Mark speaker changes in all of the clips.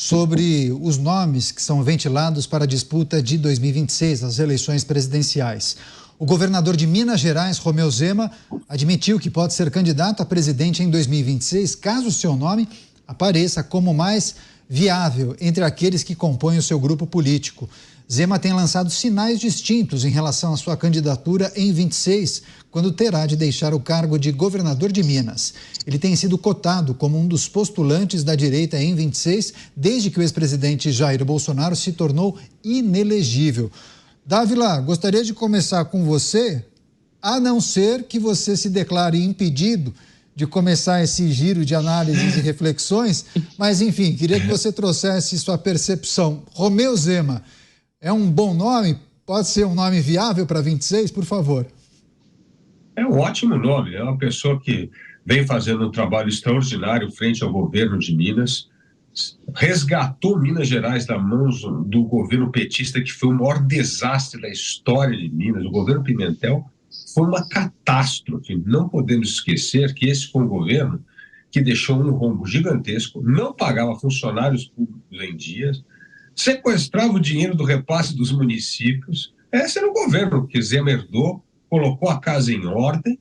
Speaker 1: sobre os nomes que são ventilados para a disputa de 2026, as eleições presidenciais. O governador de Minas Gerais, Romeu Zema, admitiu que pode ser candidato a presidente em 2026, caso seu nome apareça como mais viável entre aqueles que compõem o seu grupo político. Zema tem lançado sinais distintos em relação à sua candidatura em 26, quando terá de deixar o cargo de governador de Minas. Ele tem sido cotado como um dos postulantes da direita em 26, desde que o ex-presidente Jair Bolsonaro se tornou inelegível. Dávila, gostaria de começar com você, a não ser que você se declare impedido de começar esse giro de análises e reflexões, mas, enfim, queria que você trouxesse sua percepção. Romeu Zema é um bom nome? Pode ser um nome viável para 26, por favor?
Speaker 2: É um ótimo nome, é uma pessoa que vem fazendo um trabalho extraordinário frente ao governo de Minas, resgatou Minas Gerais das mãos do governo petista, que foi o maior desastre da história de Minas. O governo Pimentel foi uma catástrofe. Não podemos esquecer que esse foi um governo que deixou um rombo gigantesco, não pagava funcionários públicos em dias, sequestrava o dinheiro do repasse dos municípios. Esse era o governo que Zema herdou, colocou a casa em ordem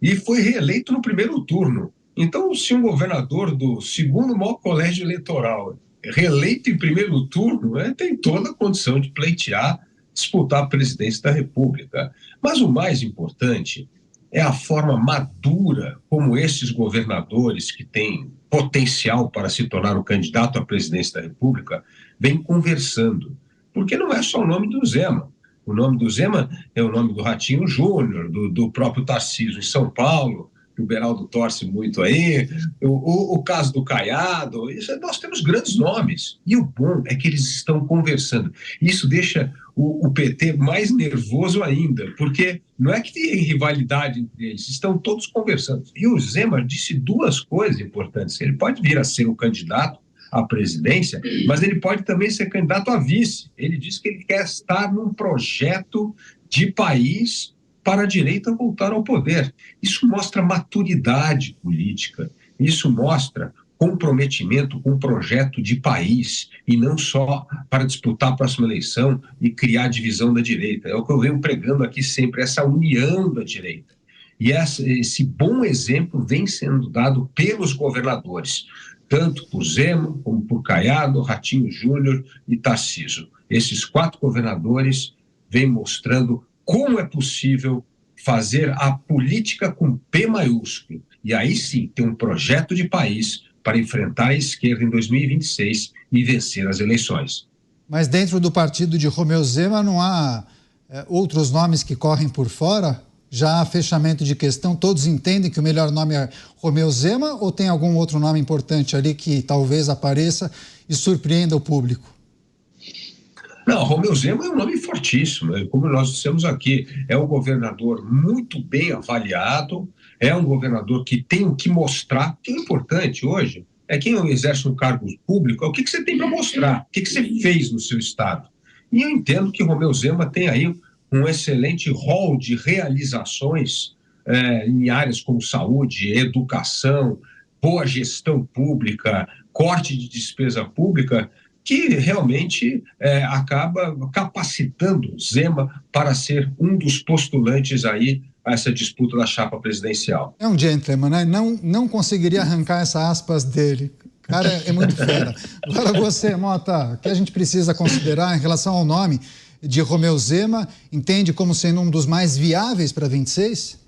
Speaker 2: e foi reeleito no primeiro turno. Então, se um governador do segundo maior colégio eleitoral reeleito em primeiro turno, tem toda a condição de pleitear, disputar a presidência da República. Mas o mais importante é a forma madura como esses governadores que têm potencial para se tornar o candidato à presidência da República vêm conversando. Porque não é só o nome do Zema. O nome do Zema é o nome do Ratinho Júnior, do próprio Tarcísio em São Paulo, que o Beraldo torce muito aí, o caso do Caiado. Nós temos grandes nomes. E o bom é que eles estão conversando. Isso deixa o PT mais nervoso ainda, porque não é que tem rivalidade entre eles, estão todos conversando. E o Zema disse duas coisas importantes. Ele pode vir a ser o candidato à presidência, mas ele pode também ser candidato a vice. Ele disse que ele quer estar num projeto de país para a direita voltar ao poder. Isso mostra maturidade política, isso mostra comprometimento com um projeto de país e não só para disputar a próxima eleição e criar divisão da direita. É o que eu venho pregando aqui sempre, essa união da direita. E esse bom exemplo vem sendo dado pelos governadores, tanto por Zema, como por Caiado, Ratinho Júnior e Tarcísio. Esses 4 governadores vêm mostrando como é possível fazer a política com P maiúsculo. E aí sim, ter um projeto de país para enfrentar a esquerda em 2026 e vencer as eleições.
Speaker 1: Mas dentro do partido de Romeu Zema não há outros nomes que correm por fora? Já há fechamento de questão? Todos entendem que o melhor nome é Romeu Zema ou tem algum outro nome importante ali que talvez apareça e surpreenda o público?
Speaker 2: Não, Romeu Zema é um nome fortíssimo, como nós dissemos aqui, é um governador muito bem avaliado, é um governador que tem o que mostrar. O que é importante hoje é quem exerce um cargo público, é o que você tem para mostrar, o que você fez no seu estado. E eu entendo que Romeu Zema tem aí um excelente rol de realizações em áreas como saúde, educação, boa gestão pública, corte de despesa pública, que realmente acaba capacitando Zema para ser um dos postulantes aí a essa disputa da chapa presidencial.
Speaker 1: É um gentleman, né? Não conseguiria arrancar essa aspas dele. O cara é muito fera. Agora você, Mota, o que a gente precisa considerar em relação ao nome de Romeu Zema, entende como sendo um dos mais viáveis para 26?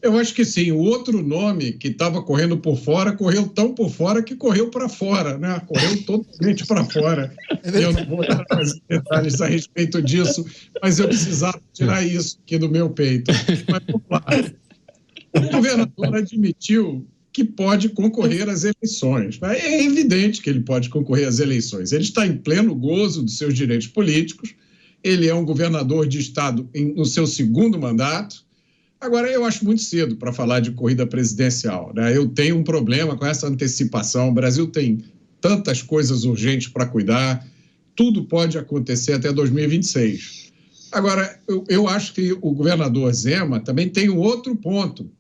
Speaker 3: Eu acho que sim. O outro nome que estava correndo por fora, correu tão por fora que correu para fora, né? Correu totalmente para fora. Eu não vou dar mais detalhes a respeito disso, mas eu precisava tirar isso aqui do meu peito. Mas vamos lá. O governador admitiu que pode concorrer às eleições. É evidente que ele pode concorrer às eleições. Ele está em pleno gozo dos seus direitos políticos. Ele é um governador de estado no seu segundo mandato. Agora, eu acho muito cedo para falar de corrida presidencial, né? Eu tenho um problema com essa antecipação. O Brasil tem tantas coisas urgentes para cuidar, tudo pode acontecer até 2026. Agora, eu acho que o governador Zema também tem um outro ponto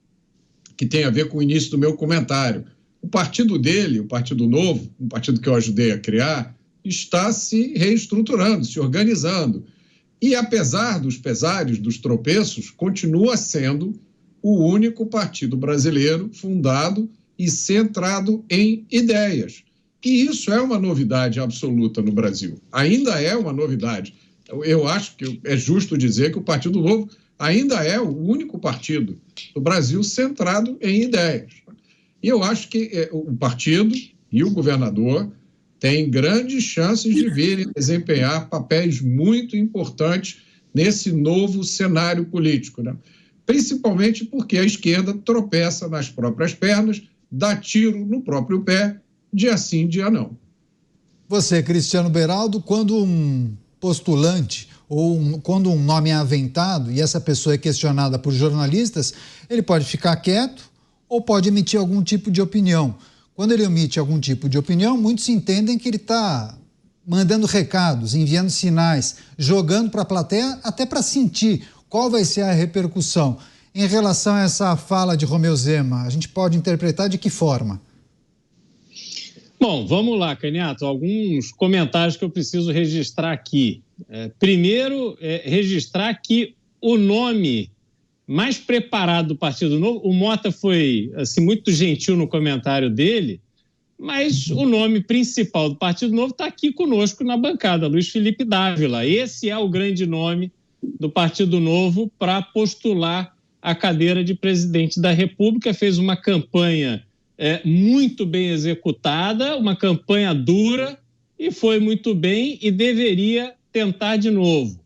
Speaker 3: que tem a ver com o início do meu comentário. o partido dele, o Partido Novo, um partido que eu ajudei a criar, está se reestruturando, se organizando. E, apesar dos pesares, dos tropeços, continua sendo o único partido brasileiro fundado e centrado em ideias. E isso é uma novidade absoluta no Brasil. Ainda é uma novidade. Eu acho que é justo dizer que o Partido Novo ainda é o único partido do Brasil centrado em ideias. E eu acho que o partido e o governador têm grandes chances de virem desempenhar papéis muito importantes nesse novo cenário político, né? Principalmente porque a esquerda tropeça nas próprias pernas, dá tiro no próprio pé, dia sim, dia não.
Speaker 1: Você, Cristiano Beraldo, quando um postulante ou quando um nome é aventado e essa pessoa é questionada por jornalistas, ele pode ficar quieto ou pode emitir algum tipo de opinião. Quando ele emite algum tipo de opinião, muitos entendem que ele está mandando recados, enviando sinais, jogando para a plateia até para sentir qual vai ser a repercussão. Em relação a essa fala de Romeu Zema, a gente pode interpretar de que forma?
Speaker 4: Bom, vamos lá, Caniato, alguns comentários que eu preciso registrar aqui. Primeiro, registrar que o nome mais preparado do Partido Novo, o Mota foi assim, muito gentil no comentário dele, mas o nome principal do Partido Novo está aqui conosco na bancada, Luiz Felipe Dávila. Esse é o grande nome do Partido Novo para postular a cadeira de presidente da República. Fez uma campanha muito bem executada, uma campanha dura, e foi muito bem e deveria tentar de novo.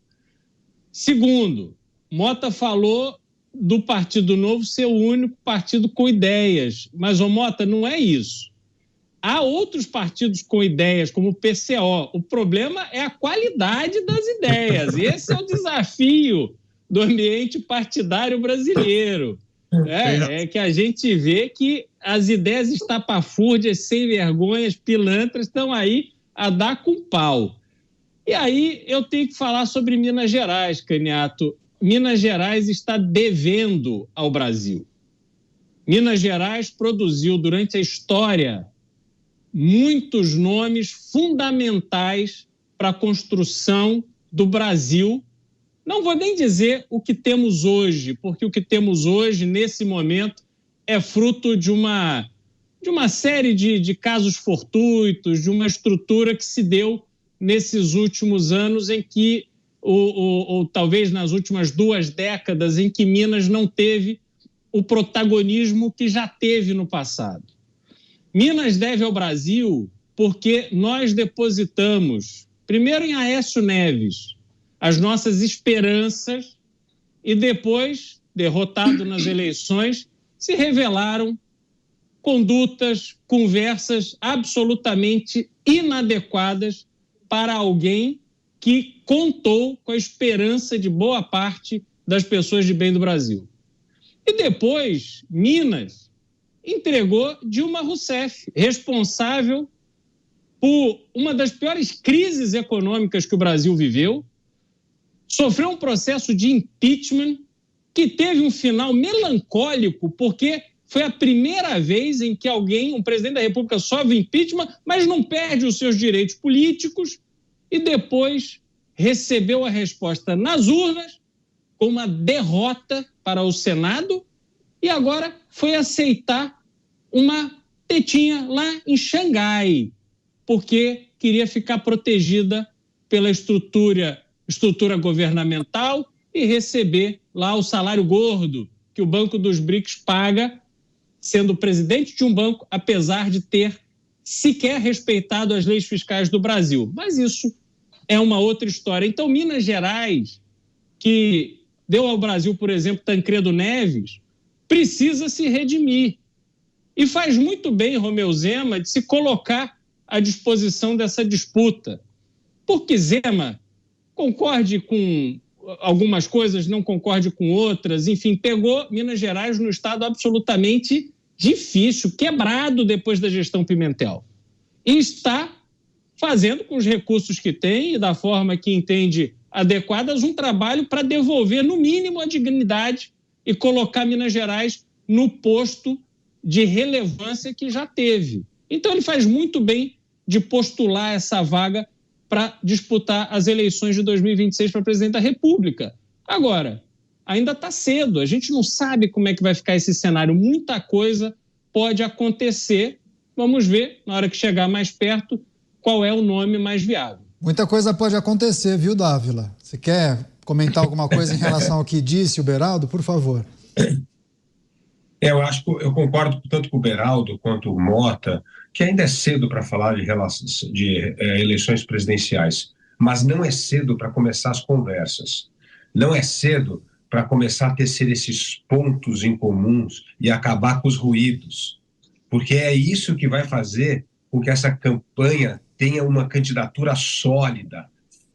Speaker 4: Segundo, Mota falou do Partido Novo ser o único partido com ideias, mas, Mota, não é isso. Há outros partidos com ideias, como o PCO. O problema é a qualidade das ideias. Esse é o desafio do ambiente partidário brasileiro. É que a gente vê que as ideias estapafúrdias, sem vergonhas, pilantras, estão aí a dar com pau. E aí eu tenho que falar sobre Minas Gerais, Caniato. Minas Gerais está devendo ao Brasil. Minas Gerais produziu durante a história muitos nomes fundamentais para a construção do Brasil. Não vou nem dizer o que temos hoje, porque o que temos hoje, nesse momento, é fruto de uma série de casos fortuitos, de uma estrutura que se deu nesses últimos anos em que, ou talvez nas últimas 2 décadas, em que Minas não teve o protagonismo que já teve no passado. Minas deve ao Brasil porque nós depositamos, primeiro em Aécio Neves, as nossas esperanças e depois, derrotado nas eleições, se revelaram condutas, conversas absolutamente inadequadas para alguém que contou com a esperança de boa parte das pessoas de bem do Brasil. E depois, Minas entregou Dilma Rousseff, responsável por uma das piores crises econômicas que o Brasil viveu, sofreu um processo de impeachment que teve um final melancólico, porque foi a primeira vez em que um presidente da República sofre impeachment, mas não perde os seus direitos políticos, e depois recebeu a resposta nas urnas com uma derrota para o Senado e agora foi aceitar uma tetinha lá em Xangai, porque queria ficar protegida pela estrutura governamental e receber lá o salário gordo que o Banco dos BRICS paga, sendo presidente de um banco, apesar de ter sequer respeitado as leis fiscais do Brasil. Mas isso é uma outra história. Então, Minas Gerais, que deu ao Brasil, por exemplo, Tancredo Neves, precisa se redimir. E faz muito bem Romeu Zema de se colocar à disposição dessa disputa. Porque Zema concorde com algumas coisas, não concorde com outras, enfim, pegou Minas Gerais num estado absolutamente difícil, quebrado depois da gestão Pimentel. E está fazendo com os recursos que tem e da forma que entende adequadas um trabalho para devolver, no mínimo, a dignidade e colocar Minas Gerais no posto de relevância que já teve. Então, ele faz muito bem de postular essa vaga para disputar as eleições de 2026 para presidente da República. Agora, ainda está cedo, a gente não sabe como é que vai ficar esse cenário, muita coisa pode acontecer. Vamos ver, na hora que chegar mais perto, qual é o nome mais viável.
Speaker 1: Muita coisa pode acontecer, viu, Dávila? Você quer comentar alguma coisa em relação ao que disse o Beraldo, por favor?
Speaker 2: Eu acho que eu concordo tanto com o Beraldo quanto o Mota, que ainda é cedo para falar de eleições presidenciais, mas não é cedo para começar as conversas. Não é cedo para começar a tecer esses pontos em comuns e acabar com os ruídos, porque é isso que vai fazer com que essa campanha tenha uma candidatura sólida,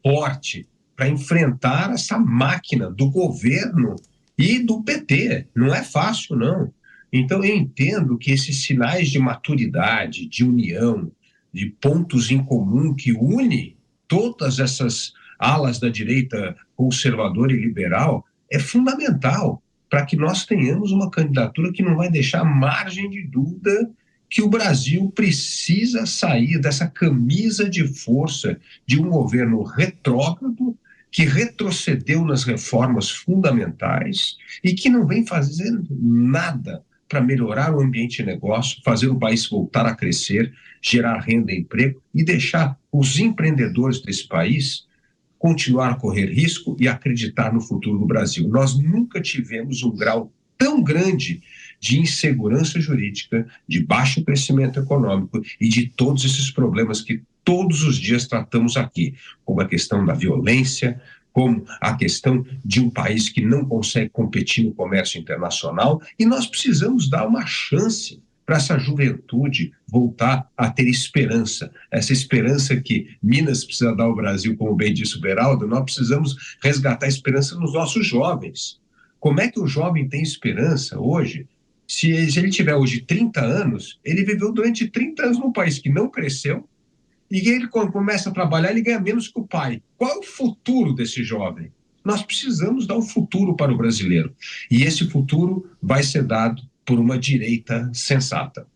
Speaker 2: forte, para enfrentar essa máquina do governo e do PT. Não é fácil, não. Então, eu entendo que esses sinais de maturidade, de união, de pontos em comum que une todas essas alas da direita conservadora e liberal é fundamental para que nós tenhamos uma candidatura que não vai deixar margem de dúvida que o Brasil precisa sair dessa camisa de força de um governo retrógrado que retrocedeu nas reformas fundamentais e que não vem fazendo nada para melhorar o ambiente de negócio, fazer o país voltar a crescer, gerar renda e emprego e deixar os empreendedores desse país continuar a correr risco e acreditar no futuro do Brasil. Nós nunca tivemos um grau tão grande de insegurança jurídica, de baixo crescimento econômico e de todos esses problemas que todos os dias tratamos aqui, como a questão da violência, como a questão de um país que não consegue competir no comércio internacional, e nós precisamos dar uma chance para essa juventude voltar a ter esperança. Essa esperança que Minas precisa dar ao Brasil, como bem disse o Beraldo, nós precisamos resgatar a esperança nos nossos jovens. Como é que o jovem tem esperança hoje? Se ele tiver hoje 30 anos, ele viveu durante 30 anos num país que não cresceu, e ele, quando começa a trabalhar, ele ganha menos que o pai. Qual é o futuro desse jovem? Nós precisamos dar um futuro para o brasileiro. E esse futuro vai ser dado por uma direita sensata.